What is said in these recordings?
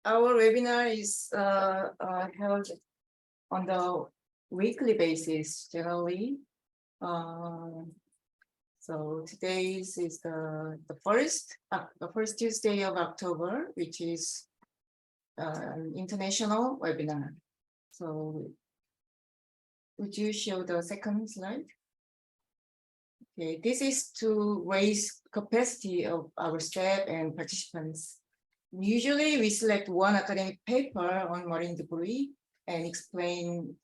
our webinar is held on the weekly basis generally. So today is the first Tuesday of October, which is an international webinar. So would you show the second slide? Okay, this is to raise capacity of our staff and participants. Usually we select one academic paper on marine debris and explain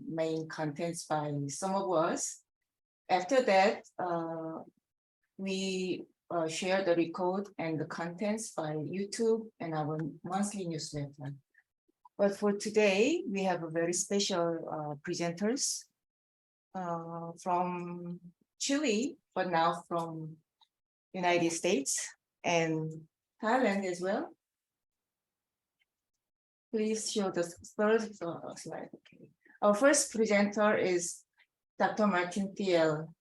main contents by some of us. After that, we share the record and the contents by YouTube and our monthly newsletter. But for today, we have a very special presenters from Chile, but now from United States and Thailand as well. Please show the third slide. Okay. Our first presenter is Dr. Martin Thiel,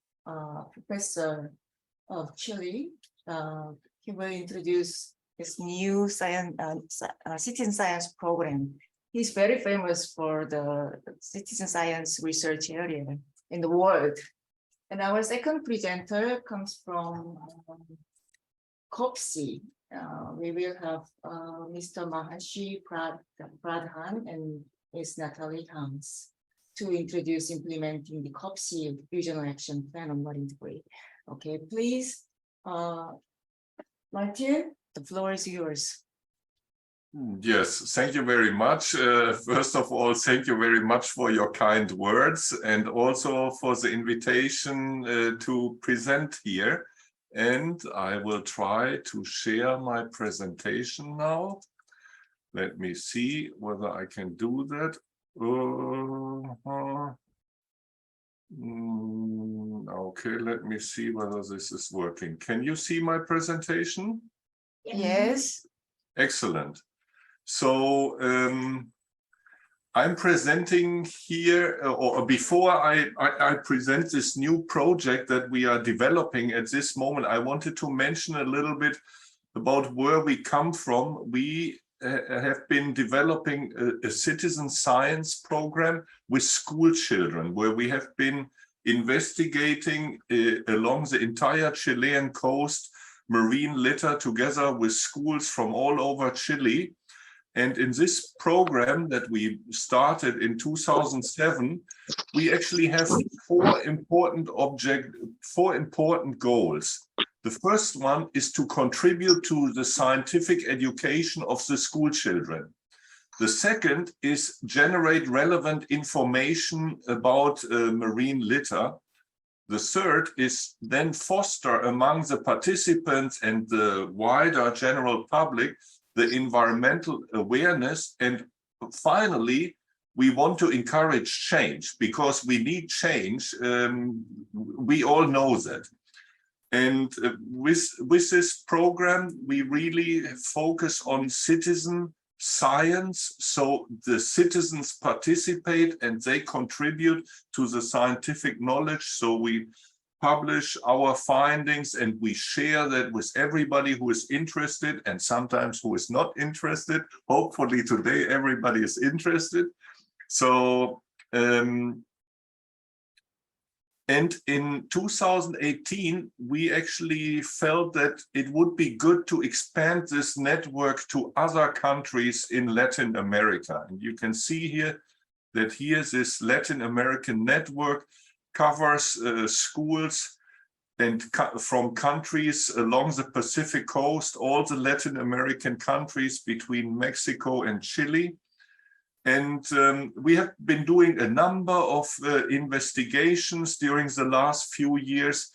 professor of Chile. He will introduce this new citizen science program. He's very famous for the citizen science research area in the world. And our second presenter comes from COBSEA. We will have Mr. Mahesh Pradhan and Ms. Natalie to introduce implementing the COBSEA Regional Action Plan on Marine Debris. Okay, please, Martin, the floor is yours. Yes, thank you very much. First of all, thank you very much for your kind words and also for the invitation to present here. And I will try to share my presentation now. Let me see whether I can do that. Okay, let me see whether this is working. Can you see my presentation? Yes. Excellent. So I'm presenting here, or before I present this new project that we are developing at this moment, I wanted to mention a little bit about where we come from. We have been developing a citizen science program with school children, where we have been investigating along the entire Chilean coast marine litter together with schools from all over Chile. And in this program that we started in 2007, we actually have four important goals. The first one is to contribute to the scientific education of the school children. The second is generate relevant information about marine litter. The third is then foster among the participants and the wider general public the environmental awareness. And finally, we want to encourage change because we need change. We all know that. And with this program, we really focus on citizen science. So the citizens participate and they contribute to the scientific knowledge. So we publish our findings and we share that with everybody who is interested and sometimes who is not interested. Hopefully today everybody is interested. So and in 2018 we actually felt that it would be good to expand this network to other countries in Latin America. And you can see here that this Latin American network covers schools and from countries along the Pacific coast, all the Latin American countries between Mexico and Chile. And we have been doing a number of investigations during the last few years.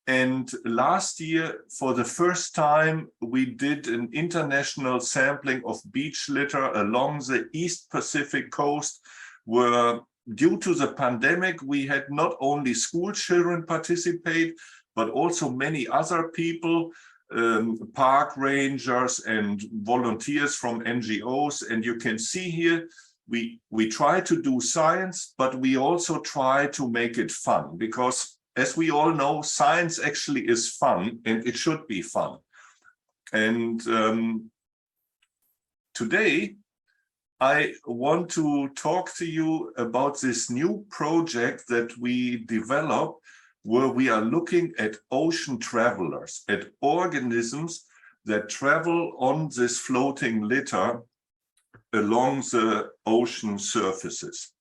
And last year, for the first time, we did an international sampling of beach litter along the East Pacific coast, where due to the pandemic, we had not only school children participate, but also many other people, park rangers and volunteers from NGOs. And you can see here, we try to do science, but we also try to make it fun because, as we all know, science actually is fun and it should be fun. And today, I want to talk to you about this new project that we developed, where we are looking at ocean travelers, at organisms that travel on this floating litter along the ocean surfaces.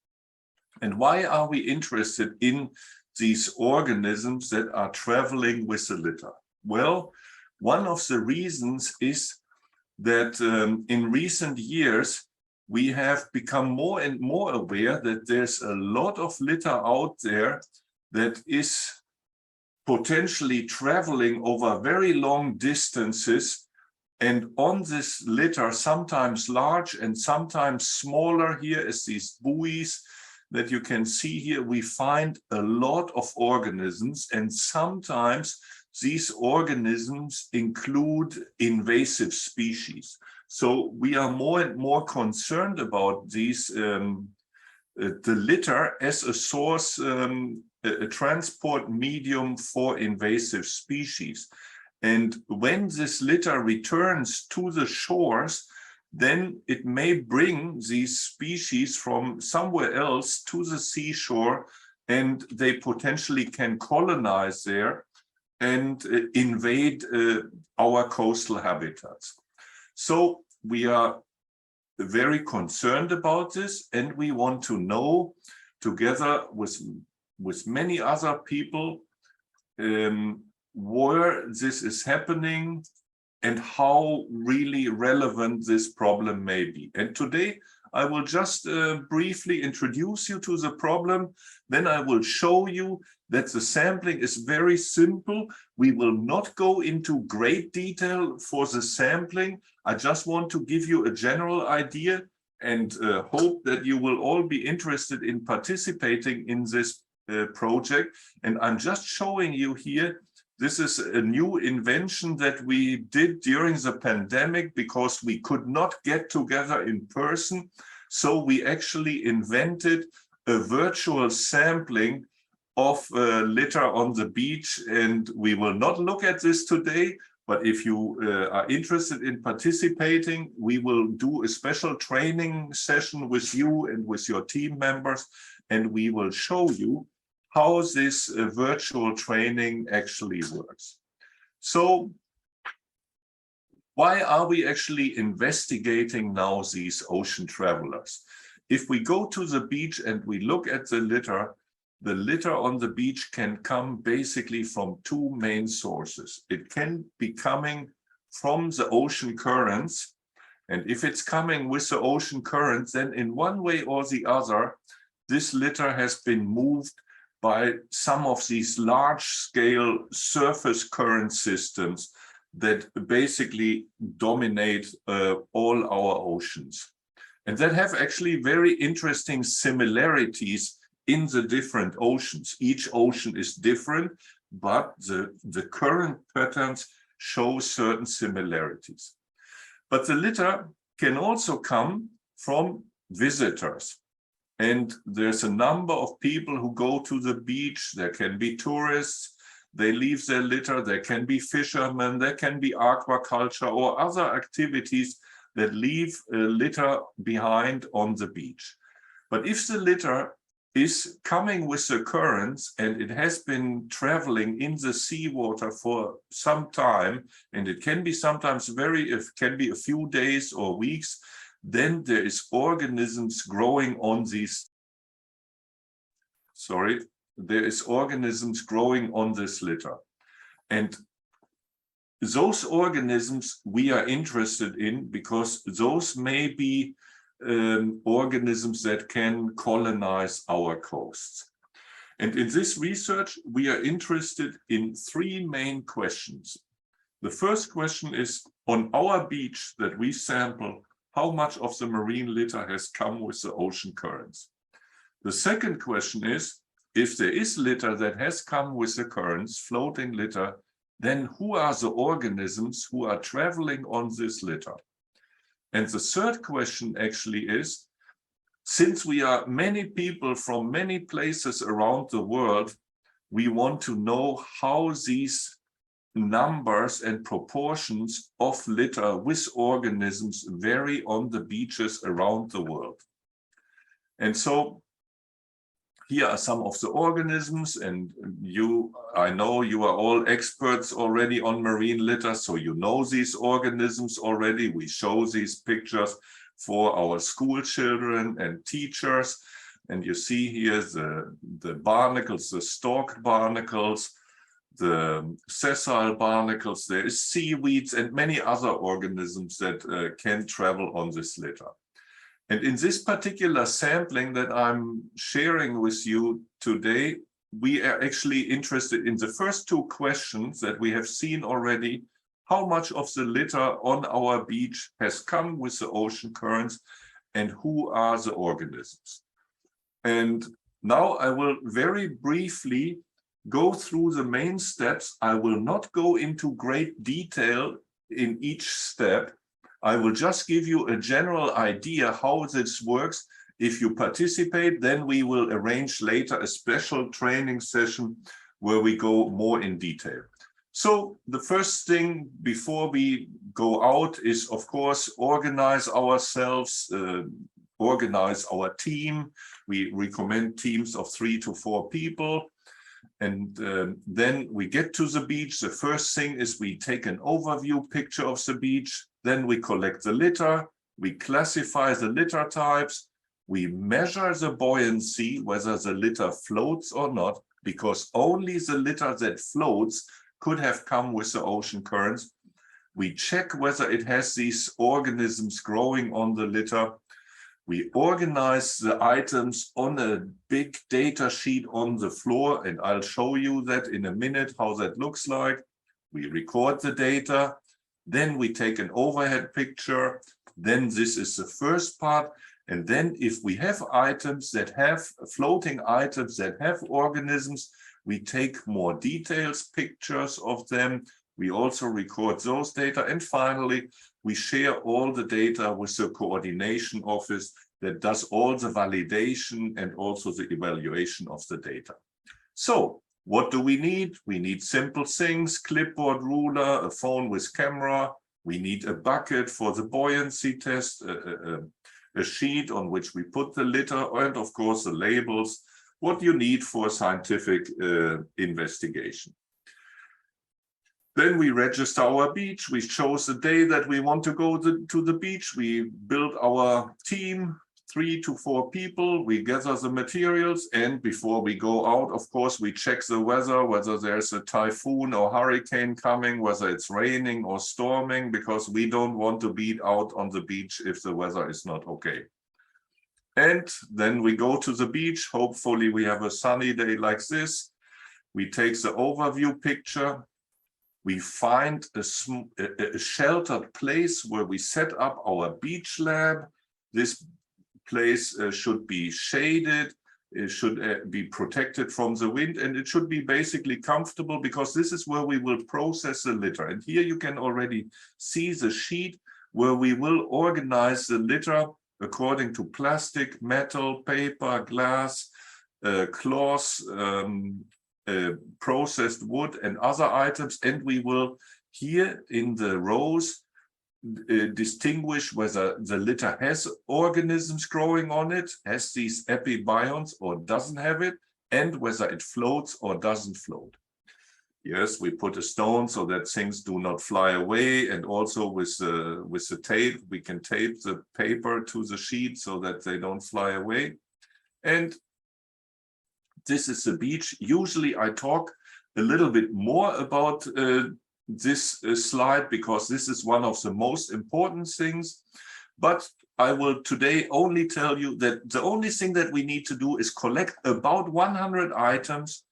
And why are we interested in these organisms that are traveling with the litter? Well, one of the reasons is that in recent years, we have become more and more aware that there's a lot of litter out there that is potentially traveling over very long distances. And on this litter, sometimes large and sometimes smaller, here as these buoys that you can see here, we find a lot of organisms, and sometimes these organisms include invasive species. So we are more and more concerned about these, the litter as a source, a transport medium for invasive species. And when this litter returns to the shores, then it may bring these species from somewhere else to the seashore, and they potentially can colonize there and invade our coastal habitats. So we are very concerned about this, and we want to know, together with many other people, where this is happening and how really relevant this problem may be. And today I will just briefly introduce you to the problem. Then I will show you that the sampling is very simple. We will not go into great detail for the sampling. I just want to give you a general idea, and hope that you will all be interested in participating in this project. And I'm just showing you here, this is a new invention that we did during the pandemic because we could not get together in person. So we actually invented a virtual sampling of litter on the beach, and we will not look at this today, but if you are interested in participating, we will do a special training session with you and with your team members, and we will show you how this virtual training actually works. So why are we actually investigating now these ocean travelers? If we go to the beach and we look at the litter on the beach can come basically from two main sources. It can be coming from the ocean currents. And if it's coming with the ocean currents, then in one way or the other, this litter has been moved by some of these large-scale surface current systems that basically dominate all our oceans. And that have actually very interesting similarities in the different oceans. Each ocean is different, but the current patterns show certain similarities. But the litter can also come from visitors. And there's a number of people who go to the beach. There can be tourists, they leave their litter, there can be fishermen, there can be aquaculture or other activities that leave litter behind on the beach. But if the litter is coming with the currents and it has been traveling in the seawater for some time, and it can be sometimes it can be a few days or weeks, then there is organisms growing on these, there is organisms growing on this litter. And those organisms we are interested in because those may be organisms that can colonize our coasts. And in this research, we are interested in three main questions. The first question is, on our beach that we sample, how much of the marine litter has come with the ocean currents? The second question is, if there is litter that has come with the currents, floating litter, then who are the organisms who are traveling on this litter? And the third question actually is, since we are many people from many places around the world, we want to know how these numbers and proportions of litter with organisms vary on the beaches around the world. And so here are some of the organisms, and I know you are all experts already on marine litter, so you know these organisms already. We show these pictures for our school children and teachers. And you see here the barnacles, the stalked barnacles, the sessile barnacles, there is seaweeds and many other organisms that can travel on this litter. And in this particular sampling that I'm sharing with you today, we are actually interested in the first two questions that we have seen already. How much of the litter on our beach has come with the ocean currents, and who are the organisms? And now I will very briefly go through the main steps. I will not go into great detail in each step. I will just give you a general idea how this works. If you participate, then we will arrange later a special training session where we go more in detail. So the first thing before we go out is, of course, organize ourselves, organize our team. We recommend teams of 3 to 4 people. And then we get to the beach. The first thing is we take an overview picture of the beach. Then we collect the litter. We classify the litter types. We measure the buoyancy, whether the litter floats or not, because only the litter that floats could have come with the ocean currents. We check whether it has these organisms growing on the litter. We organize the items on a big data sheet on the floor, and I'll show you that in a minute, how that looks like. We record the data, then we take an overhead picture, then this is the first part, and then if we have items that have floating items that have organisms, we take more details, pictures of them. We also record those data, and finally, we share all the data with the coordination office that does all the validation and also the evaluation of the data. So what do we need? We need simple things: clipboard, ruler, a phone with camera. We need a bucket for the buoyancy test, a sheet on which we put the litter, and of course the labels, what you need for scientific investigation. Then we register our beach. We chose the day that we want to go to the beach. We build our team, 3 to 4 people. We gather the materials, and before we go out, of course, we check the weather, whether there's a typhoon or hurricane coming, whether it's raining or storming, because we don't want to be out on the beach if the weather is not okay. And then we go to the beach. Hopefully we have a sunny day like this. We take the overview picture. We find a sheltered place where we set up our beach lab. This place should be shaded, it should be protected from the wind, and it should be basically comfortable, because this is where we will process the litter. And here you can already see the sheet where we will organize the litter according to plastic, metal, paper, glass, cloth, processed wood and other items, and we will here in the rows distinguish whether the litter has organisms growing on it, has these epibionts or doesn't have it, and whether it floats or doesn't float. Yes, we put a stone so that things do not fly away, and also with the tape, we can tape the paper to the sheet so that they don't fly away. And this is the beach. Usually I talk a little bit more about this slide, because this is one of the most important things. But I will today only tell you that the only thing that we need to do is collect about 100 items.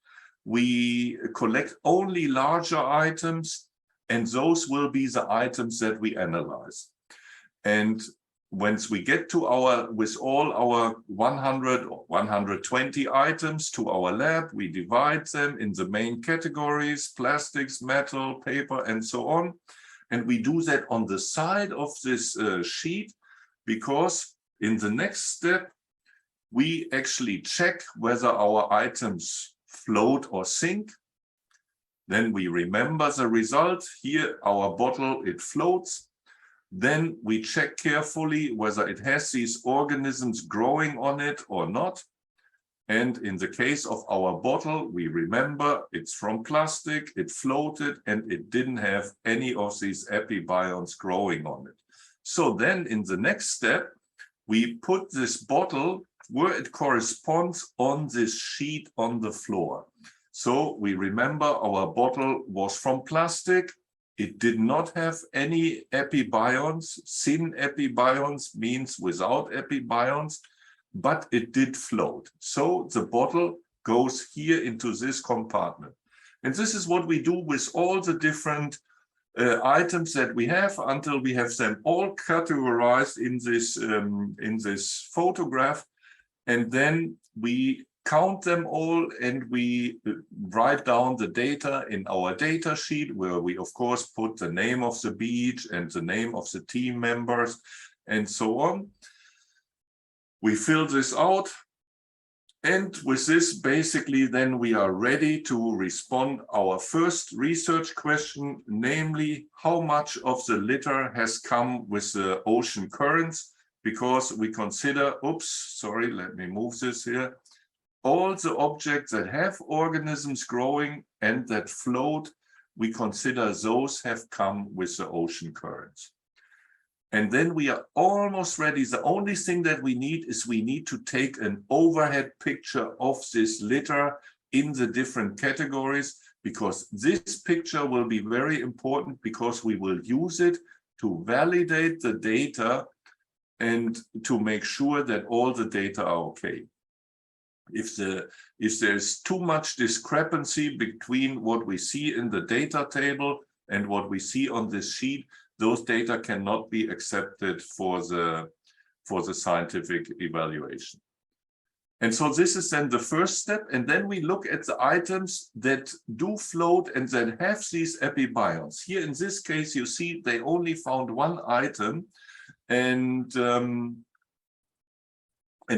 We collect only larger items, and those will be the items that we analyze. And once we get to with all our 100 or 120 items to our lab, we divide them in the main categories: plastics, metal, paper, and so on. And we do that on the side of this sheet, because in the next step, we actually check whether our items float or sink. Then we remember the result. Here, our bottle, it floats. Then we check carefully whether it has these organisms growing on it or not. And in the case of our bottle, we remember it's from plastic, it floated, and it didn't have any of these epibionts growing on it. So then in the next step, we put this bottle where it corresponds on this sheet on the floor. So we remember our bottle was from plastic. It did not have any epibionts. Thin epibionts means without epibionts, but it did float. So the bottle goes here into this compartment. And this is what we do with all the different items that we have until we have them all categorized in this photograph. And then we count them all and we write down the data in our data sheet, where we of course put the name of the beach and the name of the team members and so on. We fill this out, and with this basically then we are ready to respond our first research question, namely how much of the litter has come with the ocean currents, because we consider, let me move this here, all the objects that have organisms growing and that float, we consider those have come with the ocean currents. And then we are almost ready. The only thing that we need is we need to take an overhead picture of this litter in the different categories, because this picture will be very important, because we will use it to validate the data and to make sure that all the data are okay. If there's too much discrepancy between what we see in the data table and what we see on this sheet, those data cannot be accepted for the scientific evaluation. And so this is then the first step. And then we look at the items that do float and that have these epibionts. Here in this case, you see they only found one item. And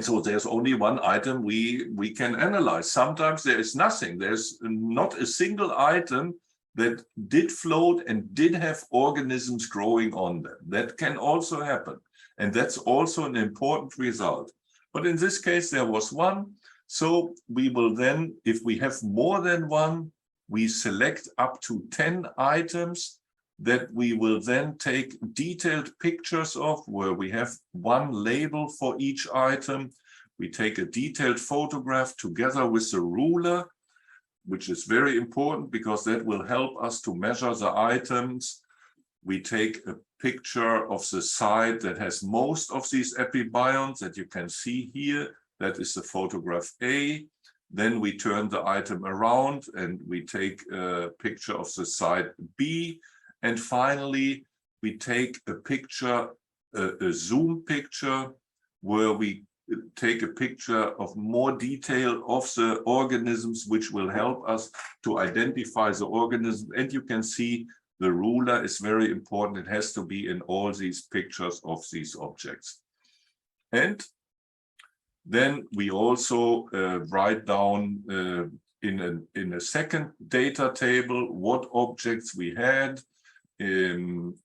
so there's only one item we can analyze. Sometimes there is nothing. There's not a single item that did float and did have organisms growing on them. That can also happen. And that's also an important result. But in this case, there was one. So we will then, if we have more than one, we select up to 10 items that we will then take detailed pictures of, where we have one label for each item. We take a detailed photograph together with the ruler, which is very important because that will help us to measure the items. We take a picture of the side that has most of these epibionts that you can see here. That is the photograph A. Then we turn the item around and we take a picture of the side B. And finally, we take a picture, a zoom picture, where we take a picture of more detail of the organisms, which will help us to identify the organism. And you can see the ruler is very important. It has to be in all these pictures of these objects. And then we also write down in a second data table what objects we had. And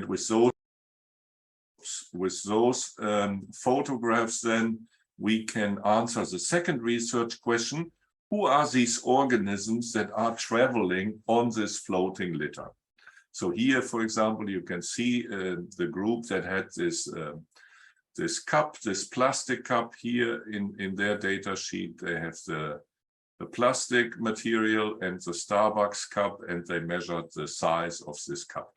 with those photographs, then we can answer the second research question: who are these organisms that are traveling on this floating litter? So here, for example, you can see the group that had this cup, this plastic cup here in their data sheet. They have the plastic material and the Starbucks cup, and they measured the size of this cup.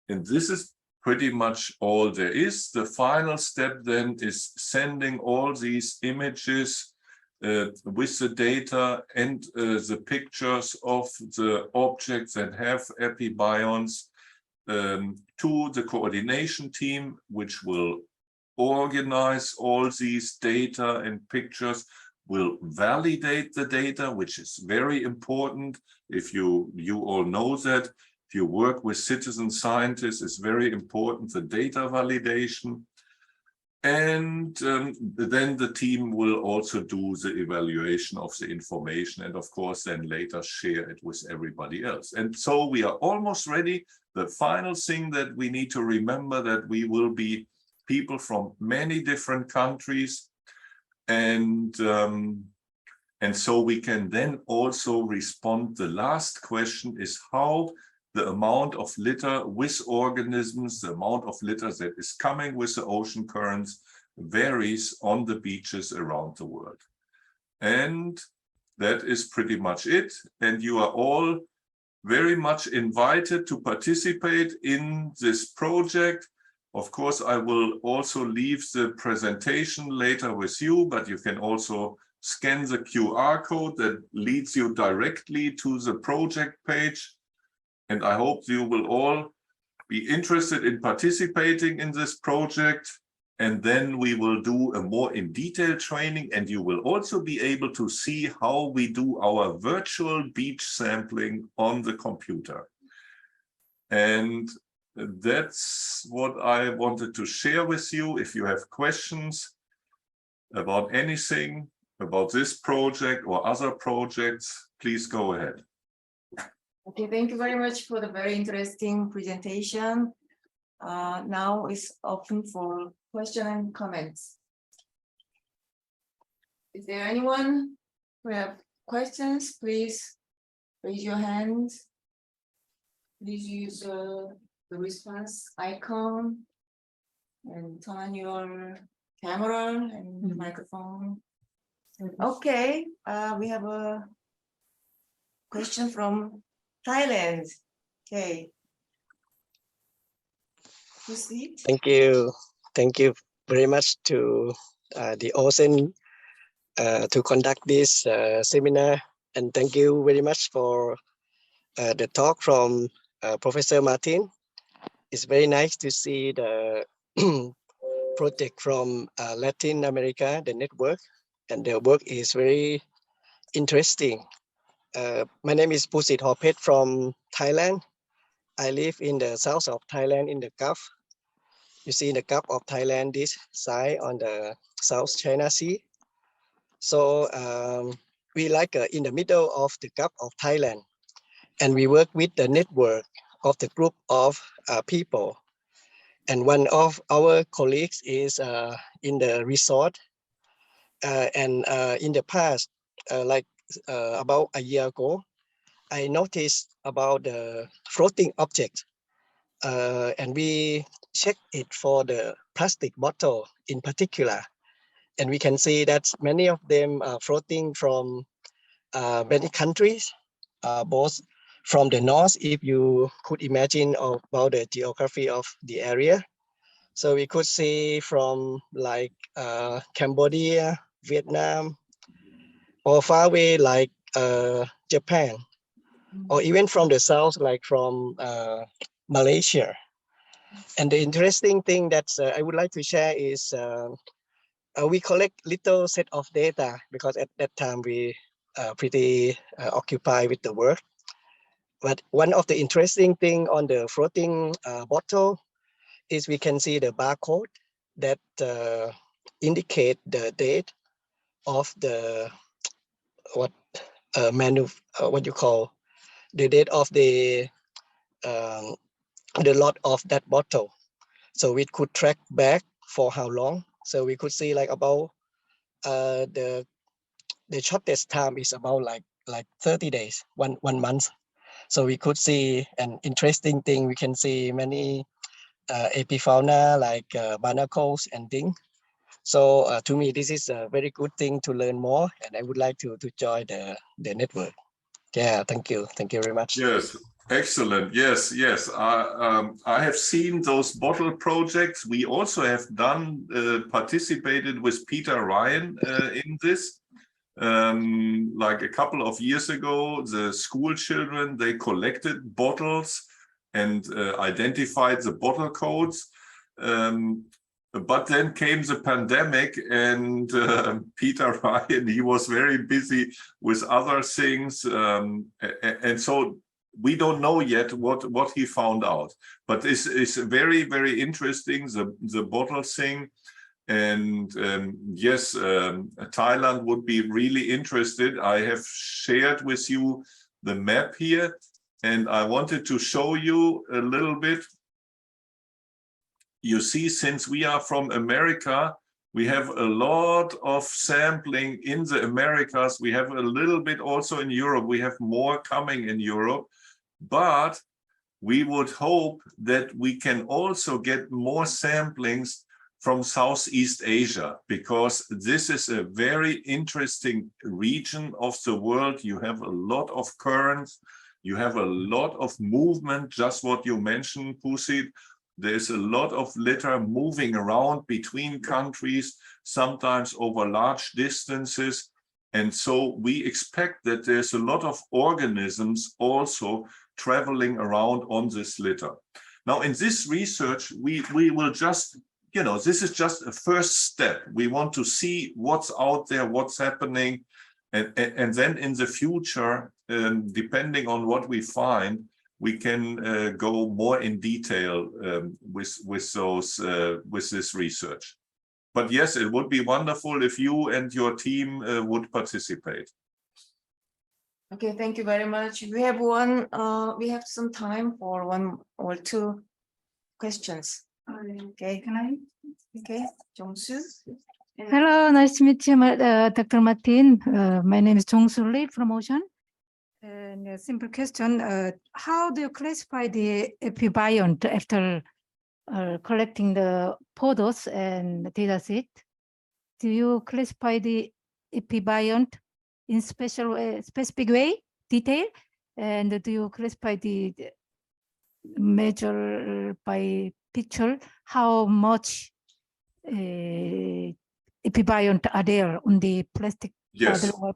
And this is pretty much all there is. The final step then is sending all these images with the data and the pictures of the objects that have epibionts to the coordination team, which will organize all these data and pictures, will validate the data, which is very important. If you all know that, if you work with citizen scientists, it's very important, the data validation. And then the team will also do the evaluation of the information and of course then later share it with everybody else. And so we are almost ready. The final thing that we need to remember that we will be people from many different countries, and so we can then also respond. The last question is how the amount of litter with organisms, the amount of litter that is coming with the ocean currents varies on the beaches around the world. And that is pretty much it. And you are all very much invited to participate in this project. Of course, I will also leave the presentation later with you, but you can also scan the QR code that leads you directly to the project page. And I hope you will all be interested in participating in this project. And then we will do a more in detail training, and you will also be able to see how we do our virtual beach sampling on the computer. And that's what I wanted to share with you. If you have questions about anything about this project or other projects, please go ahead. Okay, thank you very much for the very interesting presentation. Now it's open for questions and comments. Is there anyone who have questions? Please raise your hand. Please use the response icon and turn on your camera and microphone. Okay, we have a question from Thailand. Okay. Proceed. Thank you. Thank you very much to the OSEAN to conduct this seminar. And thank you very much for the talk from Professor Martin. It's very nice to see the project from Latin America, the network, and the work is very interesting. My name is Pusit Hopet from Thailand. I live in the south of Thailand in the Gulf. You see in the Gulf of Thailand, this side on the South China Sea. So we like in the middle of the Gulf of Thailand, and we work with the network of the group of people. And one of our colleagues is in the resort. And in the past, about a year ago, I noticed about the floating object. And we check it for the plastic bottle in particular. And we can see that many of them are floating from many countries, both from the north, if you could imagine about the geography of the area. So we could see from like Cambodia, Vietnam, or far away like Japan, or even from the south, like from Malaysia. And the interesting thing that I would like to share is we collect little set of data because at that time we pretty occupied with the work. But one of the interesting thing on the floating bottle is we can see the barcode that indicate the date of the what you call the date of the lot of that bottle. So we could track back for how long. So we could see like about the shortest time is about like 30 days, one month. So we could see an interesting thing. We can see many apifauna like barnacles and things. So to me, this is a very good thing to learn more, and I would like to join the network. Yeah, thank you. Thank you very much. Yes, excellent. Yes. I have seen those bottle projects. We also have done, participated with Peter Ryan in this. Like a couple of years ago, the school children, they collected bottles and identified the bottle codes. But then came the pandemic, and Peter Ryan, he was very busy with other things. And so we don't know yet what he found out. But this is very, very interesting, the bottle thing. And yes, Thailand would be really interested. I have shared with you the map here, and I wanted to show you a little bit. You see, since we are from America, we have a lot of sampling in the Americas. We have a little bit also in Europe. We have more coming in Europe, but we would hope that we can also get more samplings from Southeast Asia, because this is a very interesting region of the world. You have a lot of currents, you have a lot of movement, just what you mentioned, Pusit. There's a lot of litter moving around between countries, sometimes over large distances. And so we expect that there's a lot of organisms also traveling around on this litter. Now, in this research, we will just, you know, this is just a first step. We want to see what's out there, what's happening. And then in the future, depending on what we find, we can go more in detail with this research. But yes, it would be wonderful if you and your team would participate. Okay, thank you very much. We have some time for one or two questions. Okay, Can I? okay, Jong-soo. Hello, nice to meet you, Dr. Martin. My name is Jong-soo Lee from OSEAN. And a simple question, how do you classify the epibiont after collecting the photos and data set? Do you classify the epibiont in specific way, detail? And do you classify the measure by picture, how much epibiont are there on the plastic? Yes. So,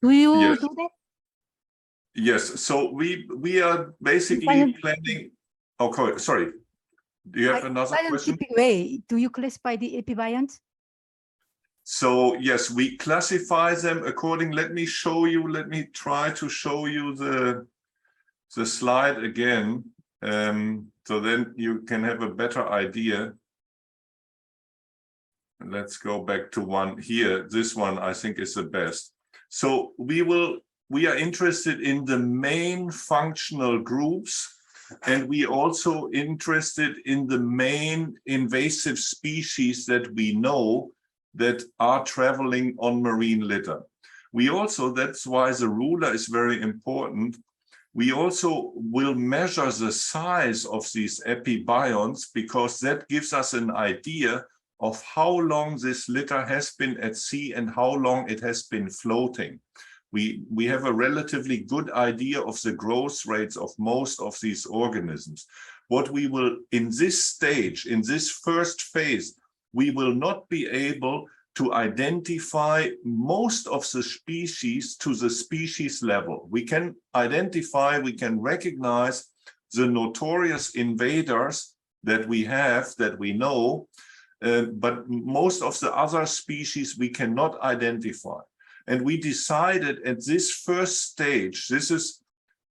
do you yes. do that? Yes. So we are basically planning. Okay. Sorry. Do you have another question? Scientific way, do you classify the epibionts? So yes, we classify them according. Let me show you. Let me try to show you the slide again, so then you can have a better idea. Let's go back to one here. This one I think is the best. So we are interested in the main functional groups, and we also interested in the main invasive species that we know that are traveling on marine litter. We also, that's why the ruler is very important. We also will measure the size of these epibionts, because that gives us an idea of how long this litter has been at sea and how long it has been floating. We have a relatively good idea of the growth rates of most of these organisms. What we will, in this stage, in this first phase, we will not be able to identify most of the species to the species level. We can identify, we can recognize the notorious invaders that we have, that we know, but most of the other species we cannot identify. And we decided at this first stage, this is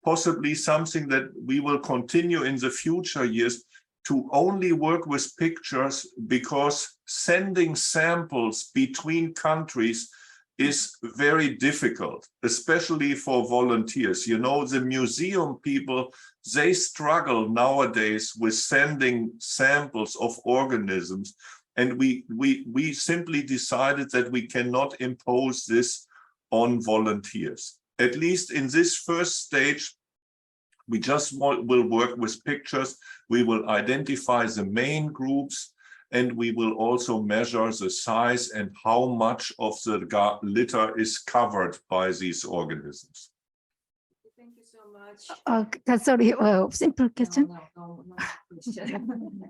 possibly something that we will continue in the future years, to only work with pictures, because sending samples between countries is very difficult, especially for volunteers. You know, the museum people, they struggle nowadays with sending samples of organisms. And we simply decided that we cannot impose this on volunteers. At least in this first stage, we just will work with pictures. We will identify the main groups, and we will also measure the size and how much of the litter is covered by these organisms. Thank you so much. Sorry, simple question. No question.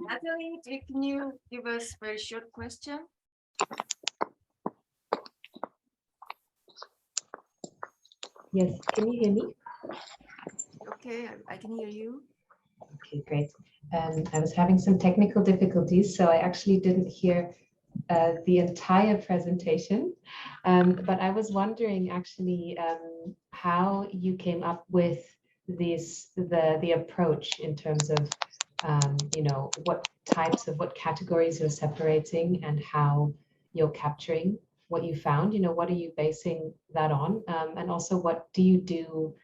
Natalie, can you give us a very short question? Yes, can you hear me? Okay, I can hear you. Okay, great. I was having some technical difficulties, so I actually didn't hear the entire presentation. But I was wondering actually how you came up with the approach in terms of you know, what categories you're separating and how you're capturing what you found. You know, what are you basing that on? And also, what do you do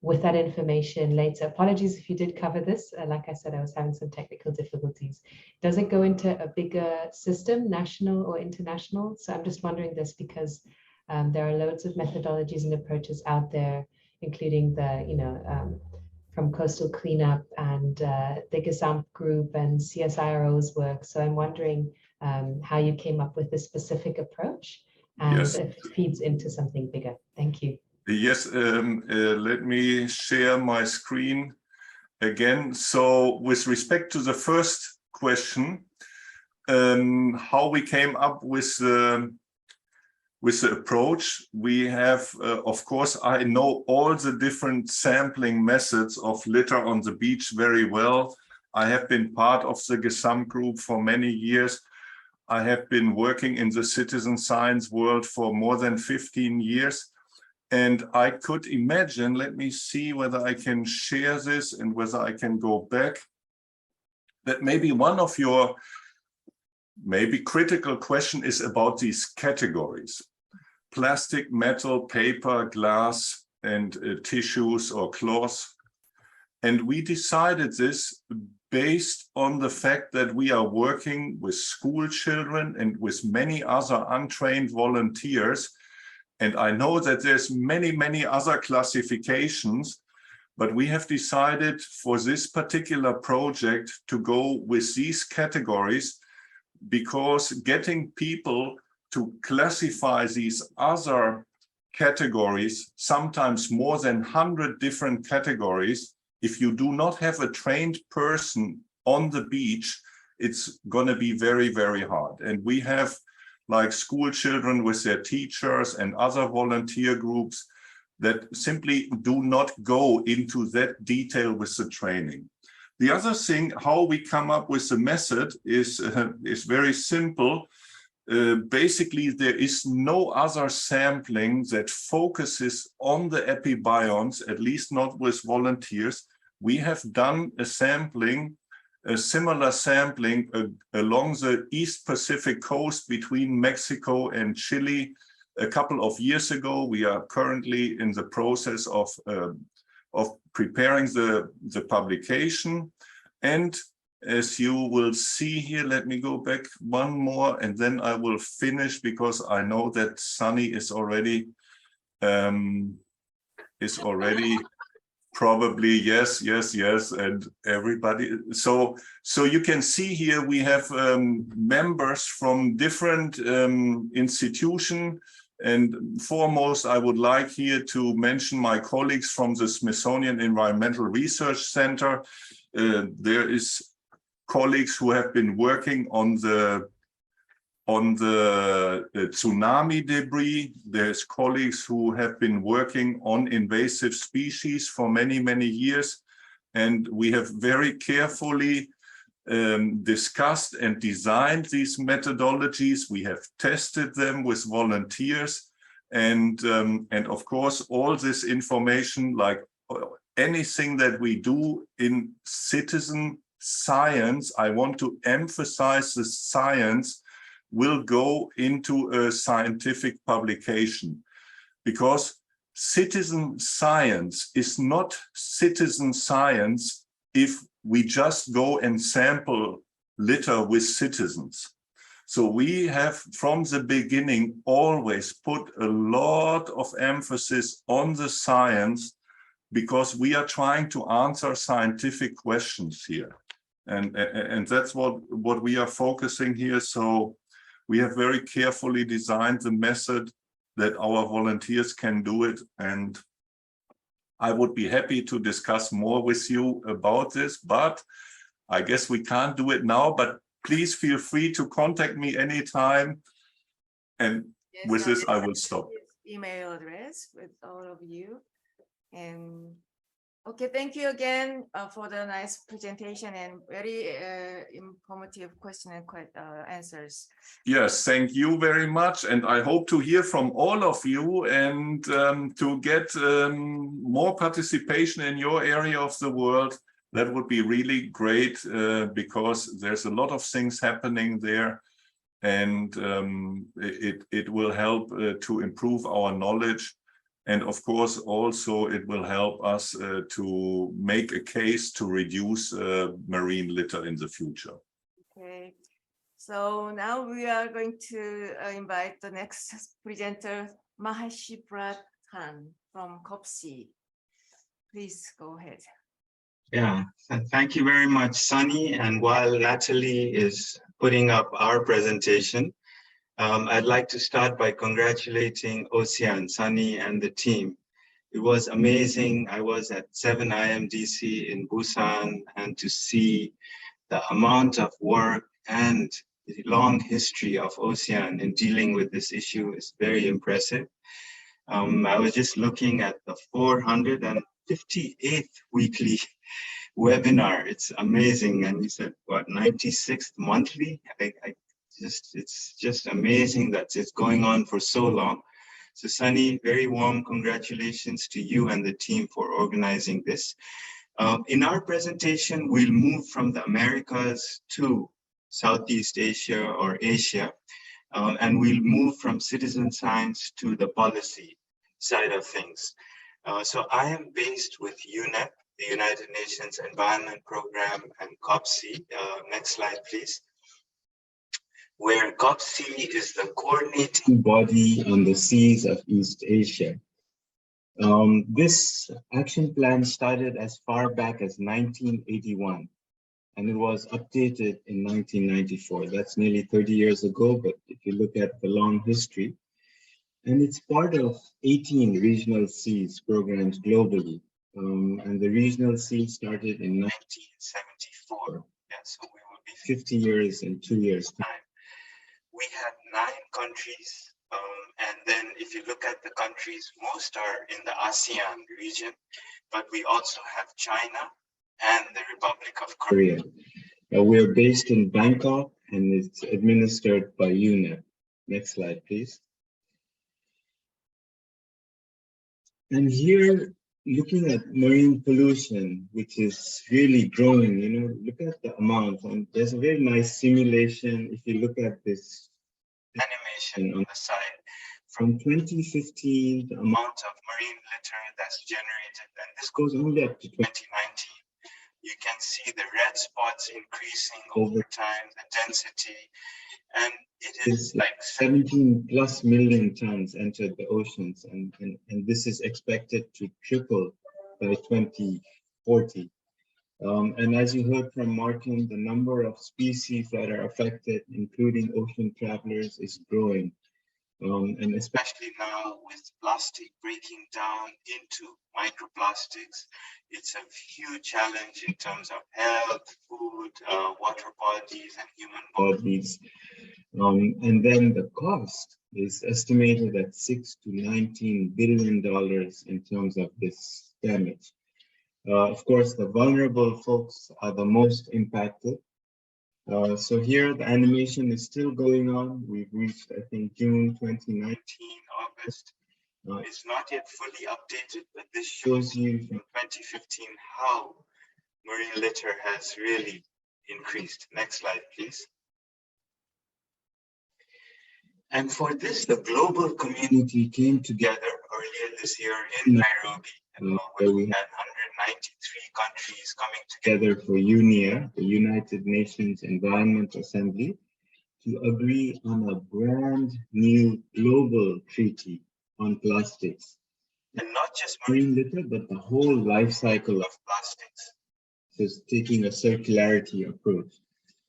with that information later? Apologies if you did cover this. Like I said, I was having some technical difficulties. Does it go into a bigger system, national or international? So I'm just wondering this because there are loads of methodologies and approaches out there, including the, you know, from coastal cleanup and the Gesamt group and CSIRO's work. So I'm wondering how you came up with this specific approach and Yes. if it feeds into something bigger. Thank you. Yes, let me share my screen again. So with respect to the first question, how we came up with the approach, we have, of course, I know all the different sampling methods of litter on the beach very well. I have been part of the Gesamt group for many years. I have been working in the citizen science world for more than 15 years. And I could imagine, let me see whether I can share this and whether I can go back, that maybe one of your maybe critical question is about these categories: plastic, metal, paper, glass, and tissues or cloth. And we decided this based on the fact that we are working with school children and with many other untrained volunteers. And I know that there's many other classifications, but we have decided for this particular project to go with these categories because getting people to classify these other categories, sometimes more than 100 different categories, if you do not have a trained person on the beach, it's going to be very hard. And we have, like, school children with their teachers and other volunteer groups that simply do not go into that detail with the training. The other thing, how we come up with the method is very simple. Basically, there is no other sampling that focuses on the epibionts, at least not with volunteers. We have done a similar sampling along the East Pacific coast between Mexico and Chile a couple of years ago. We are currently in the process of preparing the publication. And as you will see here, let me go back one more and then I will finish, because I know that Sunny is already probably yes, and everybody. So you can see here we have members from different institutions. And foremost, I would like here to mention my colleagues from the Smithsonian Environmental Research Center. There is colleagues who have been working on the tsunami debris. There's colleagues who have been working on invasive species for many years. And we have very carefully discussed and designed these methodologies. We have tested them with volunteers. And of course, all this information, like anything that we do in citizen science, I want to emphasize the science, will go into a scientific publication, because citizen science is not citizen science if we just go and sample litter with citizens. So we have from the beginning always put a lot of emphasis on the science, because we are trying to answer scientific questions here. And that's what we are focusing here. So we have very carefully designed the method that our volunteers can do it. And I would be happy to discuss more with you about this, but I guess we can't do it now. But please feel free to contact me anytime. And yes, with this, I will stop. Email address with all of you. And okay, thank you again for the nice presentation and very informative question and answers. Yes, thank you very much. And I hope to hear from all of you and to get more participation in your area of the world. that would be really great because there's a lot of things happening there, and it will help to improve our knowledge. And of course, also it will help us to make a case to reduce marine litter in the future. Okay, so now we are going to invite the next presenter, Mahesh Pradhan from COBSEA. Please go ahead. Yeah, thank you very much, Sunny. And while Natalie is putting up our presentation, I'd like to start by congratulating OSEAN, Sunny, and the team. It was amazing. I was at 7 IMDC in Busan, and to see the amount of work and the long history of OSEAN in dealing with this issue is very impressive. I was just looking at the 458th weekly webinar. It's amazing. And we said, what, 96th monthly? It's just amazing that it's going on for so long. So Sunny, very warm congratulations to you and the team for organizing this. In our presentation, we'll move from the Americas to Southeast Asia or Asia, and we'll move from citizen science to the policy side of things. So I am based with UNEP, the United Nations Environment Program, and COBSEA. Next slide, please. Where COBSEA is the coordinating body on the seas of East Asia. This action plan started as far back as 1981, and it was updated in 1994. That's nearly 30 years ago, but if you look at the long history, and it's part of 18 regional seas programs globally. And the regional seas started in 1974. Yeah, so we will be 50 years in 2 years' time. We had 9 countries, and then if you look at the countries, most are in the ASEAN region, but we also have China and the Republic of Korea. We're based in Bangkok, and it's administered by UNEP. Next slide, please. And here, looking at marine pollution, which is really growing, look at the amount. And there's a very nice simulation. If you look at this animation on the side, from 2015, the amount of marine litter that's generated, and this goes only up to 2019. You can see the red spots increasing over time, the density, and it is like 17+ million tons entered the oceans, and this is expected to triple by 2040. And as you heard from Martin, the number of species that are affected, including ocean travelers, is growing. And especially now with plastic breaking down into microplastics, it's a huge challenge in terms of health, food, water bodies, and human bodies. And then the cost is estimated at $6 to $19 billion in terms of this damage. Of course, the vulnerable folks are the most impacted. So here the animation is still going on. We've reached, I think, June 2019, August. It's not yet fully updated, but this shows you from 2015 how marine litter has really increased. Next slide, please. And for this, the global community came together earlier this year in Nairobi, where we had 193 countries coming together for UNEA, the United Nations Environment Assembly, to agree on a brand new global treaty on plastics. And not just marine litter, but the whole life cycle of plastics. So it's taking a circularity approach.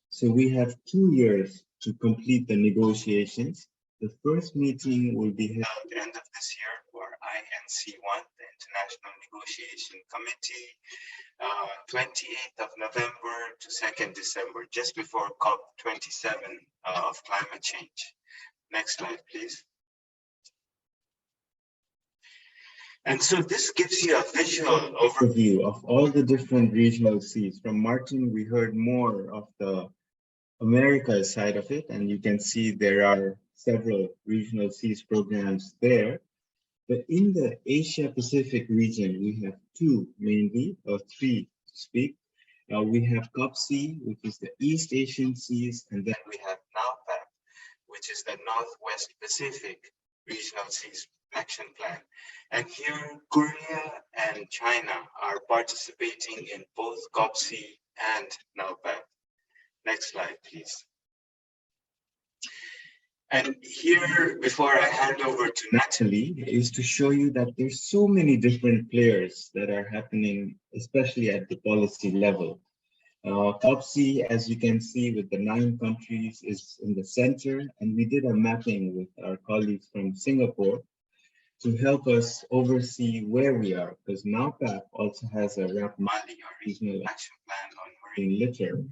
So we have 2 years to complete the negotiations. The first meeting will be held end of this year for INC1, the International Negotiation Committee, 28th of November to 2nd December, just before COP27 of climate change. Next slide, please. And so this gives you a visual overview of all the different regional seas. From Martin, we heard more of the Americas side of it, and you can see there are several regional seas programs there. But in the Asia Pacific region, we have 2 mainly, or 3 to speak. We have COBSEA, which is the East Asian Seas, and then we have NAOPAC, which is the Northwest Pacific Regional Seas Action Plan. And here, Korea and China are participating in both COBSEA and NAOPAC. Next slide, please. And here, before I hand over to Natalie, is to show you that there's so many different players that are happening, especially at the policy level. COBSEA, as you can see, with the 9 countries, is in the center, and we did a mapping with our colleagues from Singapore to help us oversee where we are, because NAOPAC also has a RAP Mali, or Regional Action Plan on Marine Litter.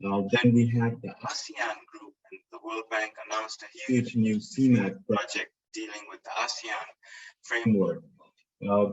Then we have the ASEAN group, and the World Bank announced a huge new CMAT project dealing with the ASEAN framework.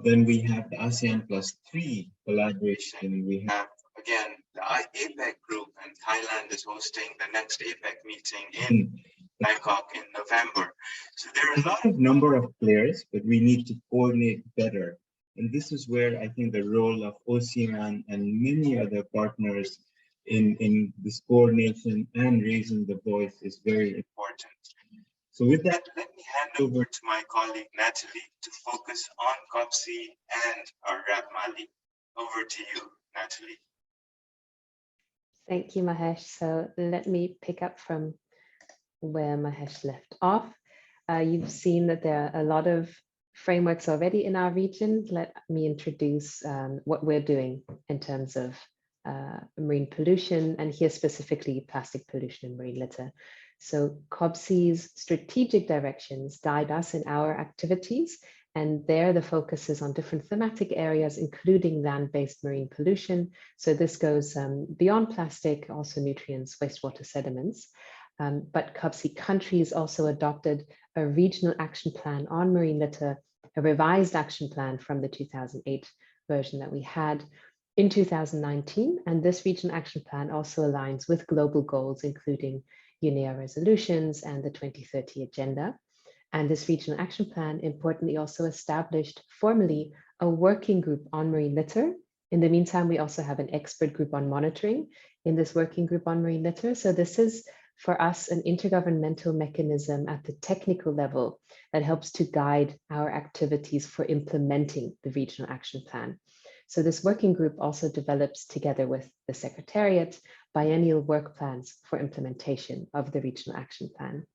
Then we have the ASEAN +3 collaboration. We have, again, the APEC group, and Thailand is hosting the next APEC meeting in Bangkok in November. So there are a lot of number of players, but we need to coordinate better. And this is where I think the role of OSEAN and many other partners in this coordination and raising the voice is very important. So with that, let me hand over to my colleague Natalie to focus on COBSEA and our RAP Mali. Over to you, Natalie. Thank you, Mahesh. So let me pick up from where Mahesh left off. You've seen that there are a lot of frameworks already in our region. Let me introduce what we're doing in terms of marine pollution, and here specifically plastic pollution and marine litter. So COBSEA's strategic directions guide us in our activities, and there the focus is on different thematic areas, including land-based marine pollution. So this goes beyond plastic, also nutrients, wastewater sediments. But COBSEA countries also adopted a regional action plan on marine litter, a revised action plan from the 2008 version that we had in 2019. And this regional action plan also aligns with global goals, including UNEA resolutions and the 2030 agenda. And this regional action plan importantly also established formally a working group on marine litter. In the meantime, we also have an expert group on monitoring in this working group on marine litter. So this is for us an intergovernmental mechanism at the technical level that helps to guide our activities for implementing the regional action plan. So this working group also develops together with the Secretariat biennial work plans for implementation of the regional action plan.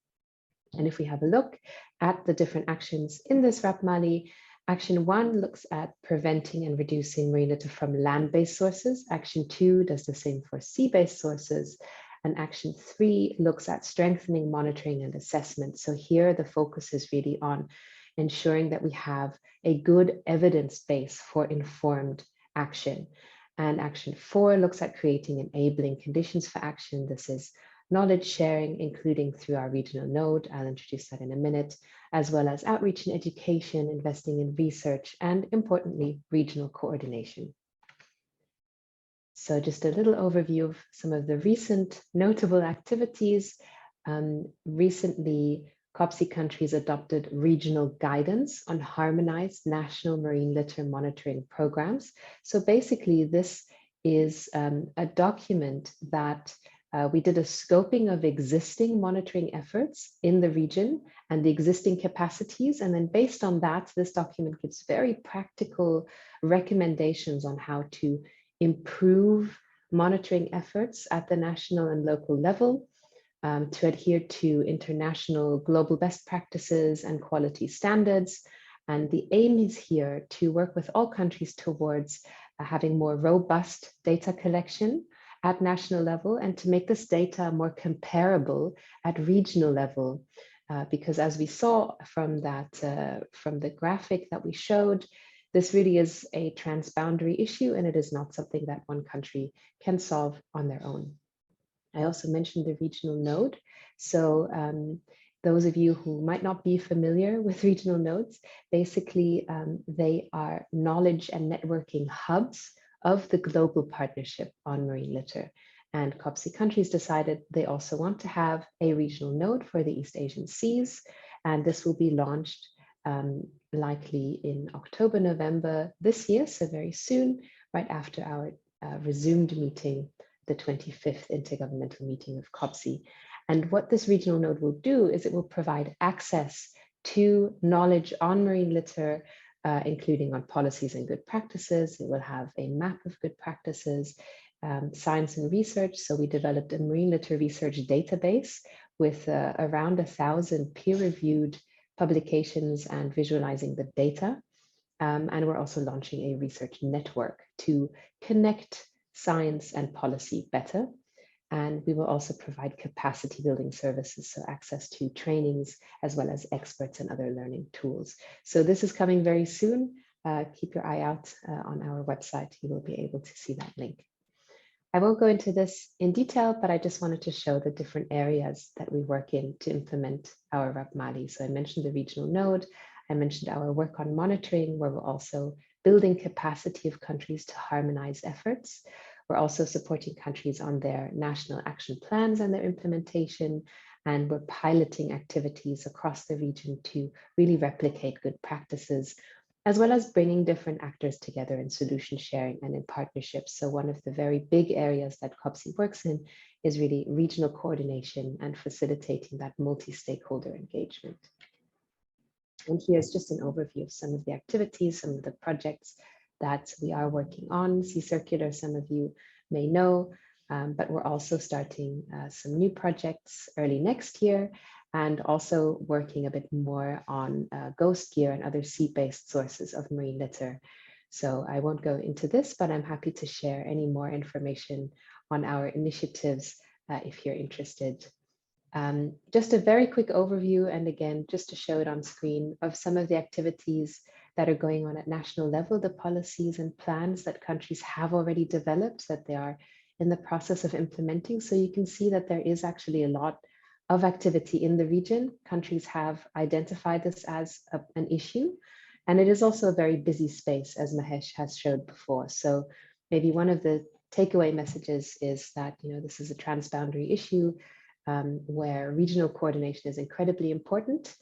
And if we have a look at the different actions in this RAP Mali, Action 1 looks at preventing and reducing marine litter from land-based sources. Action 2 does the same for sea-based sources. And Action 3 looks at strengthening monitoring and assessment. So here the focus is really on ensuring that we have a good evidence base for informed action. And Action 4 looks at creating enabling conditions for action. This is knowledge sharing, including through our regional node. I'll introduce that in a minute, as well as outreach and education, investing in research, and importantly, regional coordination. So just a little overview of some of the recent notable activities. Recently, COBSEA countries adopted regional guidance on harmonized national marine litter monitoring programs. So basically, this is a document that we did a scoping of existing monitoring efforts in the region and the existing capacities. And then based on that, this document gives very practical recommendations on how to improve monitoring efforts at the national and local level, to adhere to international global best practices and quality standards. And the aim is here to work with all countries towards having more robust data collection at national level and to make this data more comparable at regional level. Because as we saw from that, from the graphic that we showed, this really is a transboundary issue, and it is not something that one country can solve on their own. I also mentioned the regional node. So those of you who might not be familiar with regional nodes, basically they are knowledge and networking hubs of the global partnership on marine litter. And COBSEA countries decided they also want to have a regional node for the East Asian Seas. And this will be launched likely in October, November this year, so very soon, right after our resumed meeting, the 25th Intergovernmental Meeting of COBSEA. And what this regional node will do is it will provide access to knowledge on marine litter, including on policies and good practices. It will have a map of good practices, science and research. So we developed a marine litter research database with around 1,000 peer-reviewed publications and visualizing the data. And we're also launching a research network to connect science and policy better. And we will also provide capacity building services, so access to trainings, as well as experts and other learning tools. So this is coming very soon. Keep your eye out on our website. You will be able to see that link. I won't go into this in detail, but I just wanted to show the different areas that we work in to implement our RAP Mali. So I mentioned the regional node. I mentioned our work on monitoring, where we're also building capacity of countries to harmonize efforts. We're also supporting countries on their national action plans and their implementation. And we're piloting activities across the region to really replicate good practices, as well as bringing different actors together in solution sharing and in partnerships. So one of the very big areas that COBSEA works in is really regional coordination and facilitating that multi-stakeholder engagement. And here's just an overview of some of the activities, some of the projects that we are working on. Sea Circular, some of you may know, but we're also starting some new projects early next year, and also working a bit more on ghost gear and other sea-based sources of marine litter. So I won't go into this, but I'm happy to share any more information on our initiatives if you're interested. Just a very quick overview, and again, just to show it on screen, of some of the activities that are going on at national level, the policies and plans that countries have already developed that they are in the process of implementing. So you can see that there is actually a lot of activity in the region. Countries have identified this as an issue, and it is also a very busy space, as Mahesh has showed before. So maybe one of the takeaway messages is that, you know, this is a transboundary issue where regional coordination is incredibly important,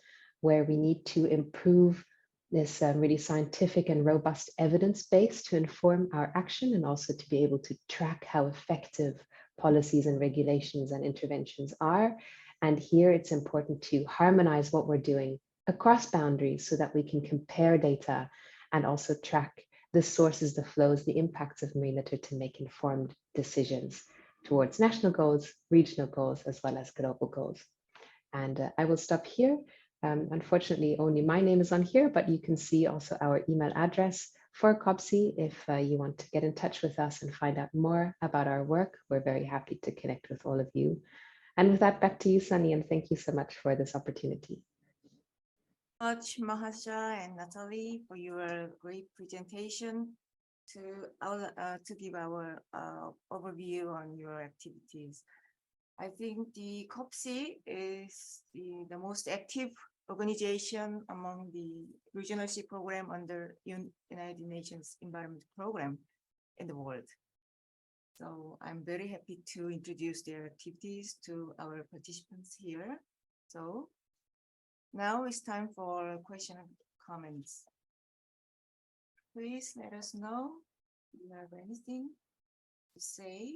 where we need to improve this really scientific and robust evidence base to inform our action, and also to be able to track how effective policies and regulations and interventions are. And here it's important to harmonize what we're doing across boundaries so that we can compare data and also track the sources, the flows, the impacts of marine litter to make informed decisions towards national goals, regional goals, as well as global goals. And I will stop here. Unfortunately, only my name is on here, but you can see also our email address for COBSEA if you want to get in touch with us and find out more about our work. We're very happy to connect with all of you. And with that, back to you, Sunny, and thank you so much for this opportunity. Much, Mahasha and Natalie, for your great presentation to give our overview on your activities. I think the COBSEA is the most active organization among the regional sea program under United Nations Environment Program in the world. So I'm very happy to introduce their activities to our participants here. So now it's time for question and comments. Please let us know if you have anything to say.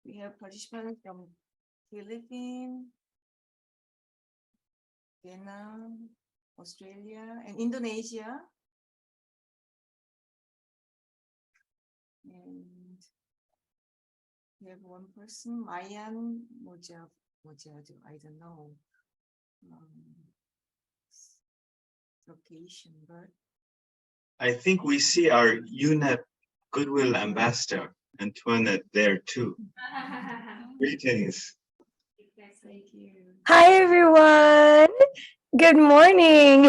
We have participants from Philippines, Vietnam, Australia, and Indonesia. And we have one person, Mayan Moja, I don't know location, but I think we see our UNEP Goodwill Ambassador, Antoinette, there too. Greetings. thank you. Hi, everyone. Good morning.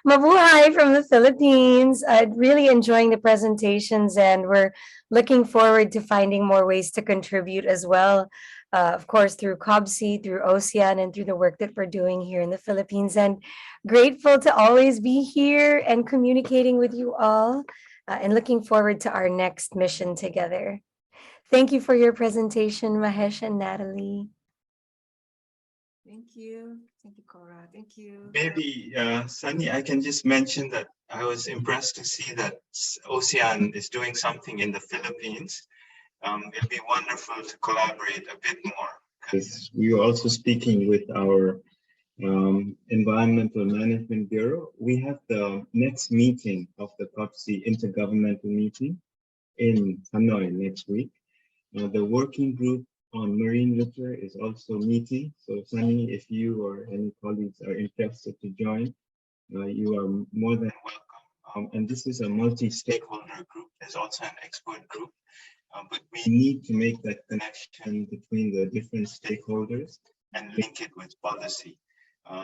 Mabuhay from the Philippines. I'm really enjoying the presentations, and we're looking forward to finding more ways to contribute as well. Of course, through COBSEA, through OSEAN, and through the work that we're doing here in the Philippines. And grateful to always be here and communicating with you all, and looking forward to our next mission together. Thank you for your presentation, Mahesh and Natalie. Thank you, Cora. Thank you. Maybe, Sunny, I can just mention that I was impressed to see that OSEAN is doing something in the Philippines. It'd be wonderful to collaborate a bit more, because we were also speaking with our Environmental Management Bureau. We have the next meeting of the COBSEA intergovernmental meeting in Hanoi next week. The working group on marine litter is also meeting. So Sunny, if you or any colleagues are interested to join, you are more than welcome. And this is a multi-stakeholder group. There's also an expert group, but we need to make that connection between the different stakeholders and link it with policy,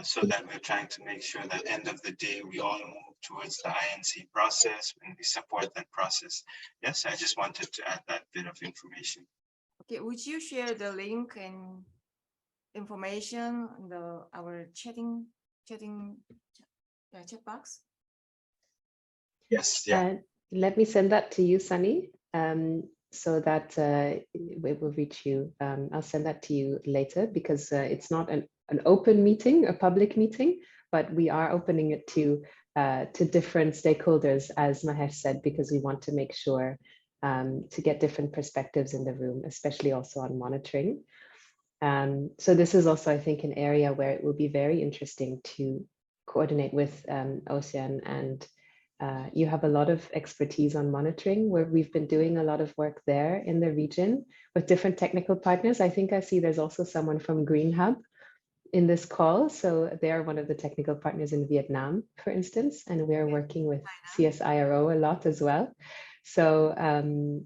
so that we're trying to make sure that end of the day, we all move towards the INC process and we support that process. Yes, I just wanted to add that bit of information. Okay, would you share the link and information in our chat box? Yes, yeah. Let me send that to you, Sunny, so that it will reach you. I'll send that to you later, because it's not an open meeting, a public meeting, but we are opening it to different stakeholders, as Mahesh said, because we want to make sure to get different perspectives in the room, especially also on monitoring. So this is also, I think, an area where it will be very interesting to coordinate with OSEAN, and you have a lot of expertise on monitoring, where we've been doing a lot of work there in the region with different technical partners. I think I see there's also someone from Green Hub in this call. So they are one of the technical partners in Vietnam, for instance, and we're working with CSIRO a lot as well. So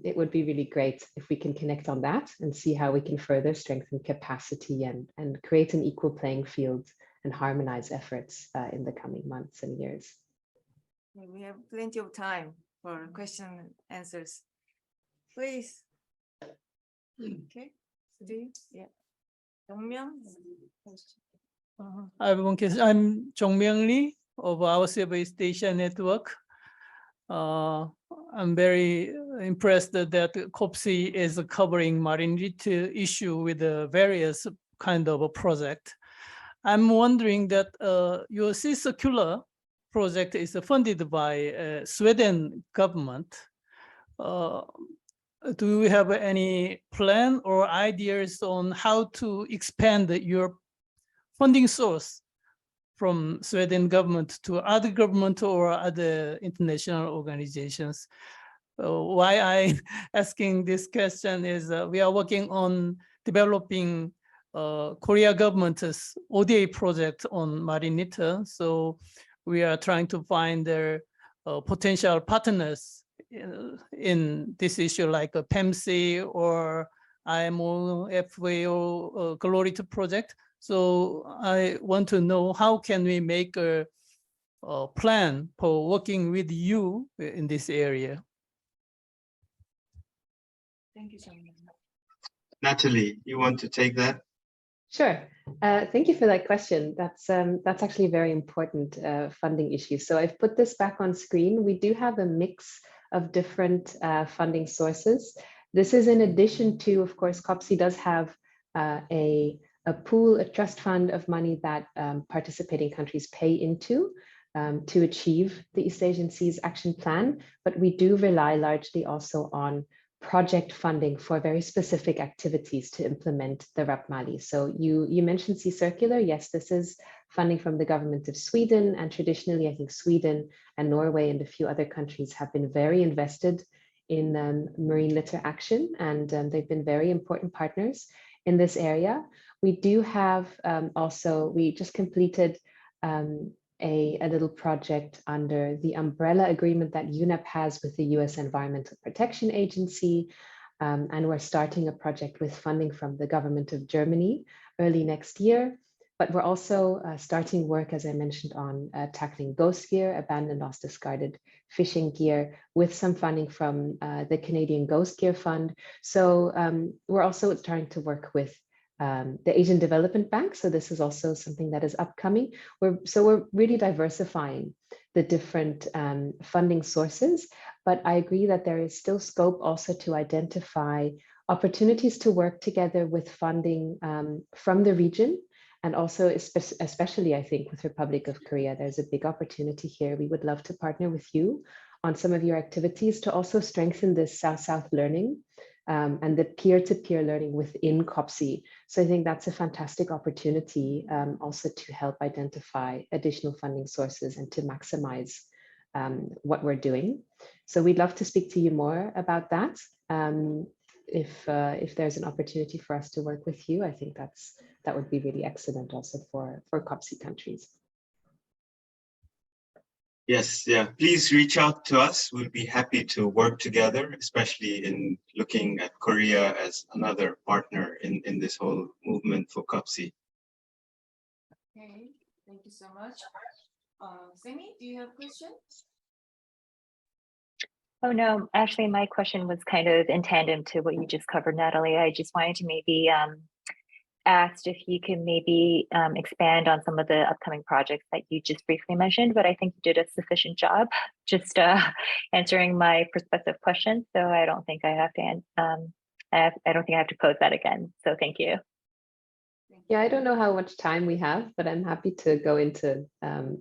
it would be really great if we can connect on that and see how we can further strengthen capacity and create an equal playing field and harmonize efforts in the coming months and years. We have plenty of time for question and answers. Please. Okay, Steve, yeah. I have one question. I'm Jong Myung Lee of our Survey Station Network. I'm very impressed that COBSEA is covering marine litter issue with various kind of a project. I'm wondering that your Sea Circular project is funded by Sweden government. Do we have any plan or ideas on how to expand your funding source from Sweden government to other government or other international organizations? Why I asking this question is we are working on developing Korea government's ODA project on marine litter. So we are trying to find their potential partners in this issue, like a PEMC or IMO, FAO Glorita project. So I want to know how can we make a plan for working with you in this area. Thank you so much. Natalie, you want to take that? Sure. Thank you for that question. That's actually a very important funding issue. So I've put this back on screen. We do have a mix of different funding sources. This is in addition to, of course, COBSEA does have a pool, a trust fund of money that participating countries pay into to achieve the East Asian Seas Action Plan, but we do rely largely also on project funding for very specific activities to implement the Rapmali. So you mentioned Sea Circular. Yes, this is funding from the government of Sweden, and traditionally I think Sweden and Norway and a few other countries have been very invested in marine litter action, and they've been very important partners in this area. We do have also, we just completed a little project under the umbrella agreement that UNEP has with the US Environmental Protection Agency. And we're starting a project with funding from the government of Germany early next year. But we're also starting work, as I mentioned, on tackling ghost gear, abandoned, lost, discarded fishing gear, with some funding from the Canadian Ghost Gear Fund. So we're also starting to work with the Asian Development Bank. So this is also something that is upcoming. We're really diversifying the different funding sources, but I agree that there is still scope also to identify opportunities to work together with funding from the region And also, especially, I think, with Republic of Korea, there's a big opportunity here. We would love to partner with you on some of your activities to also strengthen this South-South learning and the peer-to-peer learning within COBSEA. So I think that's a fantastic opportunity also to help identify additional funding sources and to maximize what we're doing. So we'd love to speak to you more about that. If there's an opportunity for us to work with you, I think that would be really excellent also for COBSEA countries. Yes, yeah, please reach out to us. We'll be happy to work together, especially in looking at Korea as another partner in this whole movement for COBSEA. Okay, thank you so much. Semi, do you have questions? Oh, no, actually, my question was kind of in tandem to what you just covered, Natalie. I just wanted to maybe asked if you can maybe expand on some of the upcoming projects that you just briefly mentioned, but I think you did a sufficient job just answering my prospective questions. So I don't think I have to, I don't think I have to pose that again. So thank you. Yeah, I don't know how much time we have, but I'm happy to go into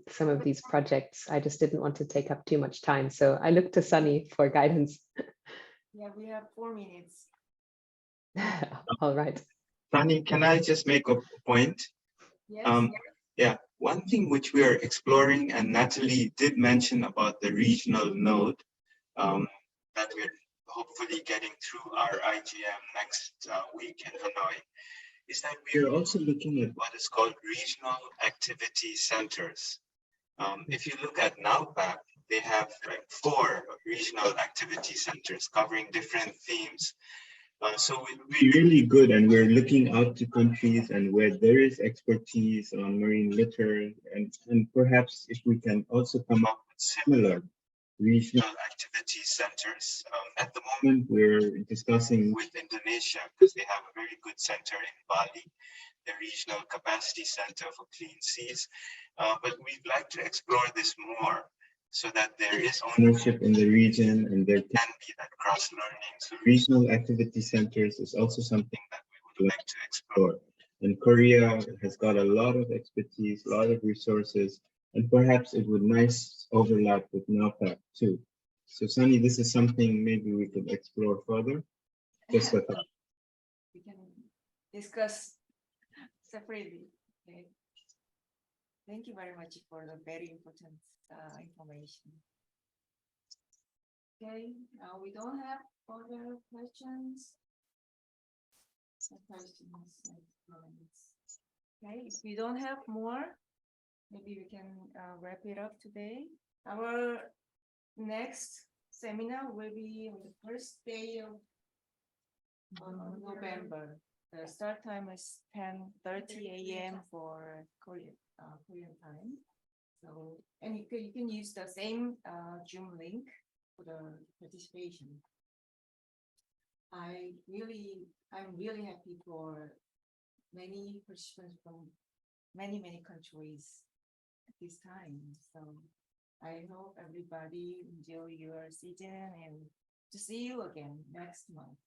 some of these projects. I just didn't want to take up too much time. So I look to Sunny for guidance. Yeah, we have 4 minutes. All right. Sunny, can I just make a point? Yes. Yeah, one thing which we are exploring, and Natalie did mention about the regional node that we're hopefully getting through our IGM next week in Hanoi, is that we are also looking at what is called regional activity centers. If you look at NAUPAC, they have like 4 regional activity centers covering different themes. So we're really good, and we're looking out to countries and where there is expertise on marine litter, and perhaps if we can also come up with similar regional activity centers. At the moment, we're discussing with Indonesia because they have a very good center in Bali, the Regional Capacity Center for Clean Seas. But we'd like to explore this more, so that there is ownership in the region and there can be that cross-learning. So regional activity centers is also something that we would like to explore. And Korea has got a lot of expertise, a lot of resources, and perhaps it would nice overlap with NAUPAC too. So Sunny, this is something maybe we could explore further. Just a thought. We can discuss separately. Okay. Thank you very much for the very important information. Okay, we don't have other questions. Okay, if we don't have more, maybe we can wrap it up today. Our next seminar will be on the first day of November. The start time is 10:30 a.m. for Korean time. So, and you can use the same Zoom link for the participation. I'm really happy for many participants from many countries at this time. So I hope everybody enjoy your season and to see you again next month.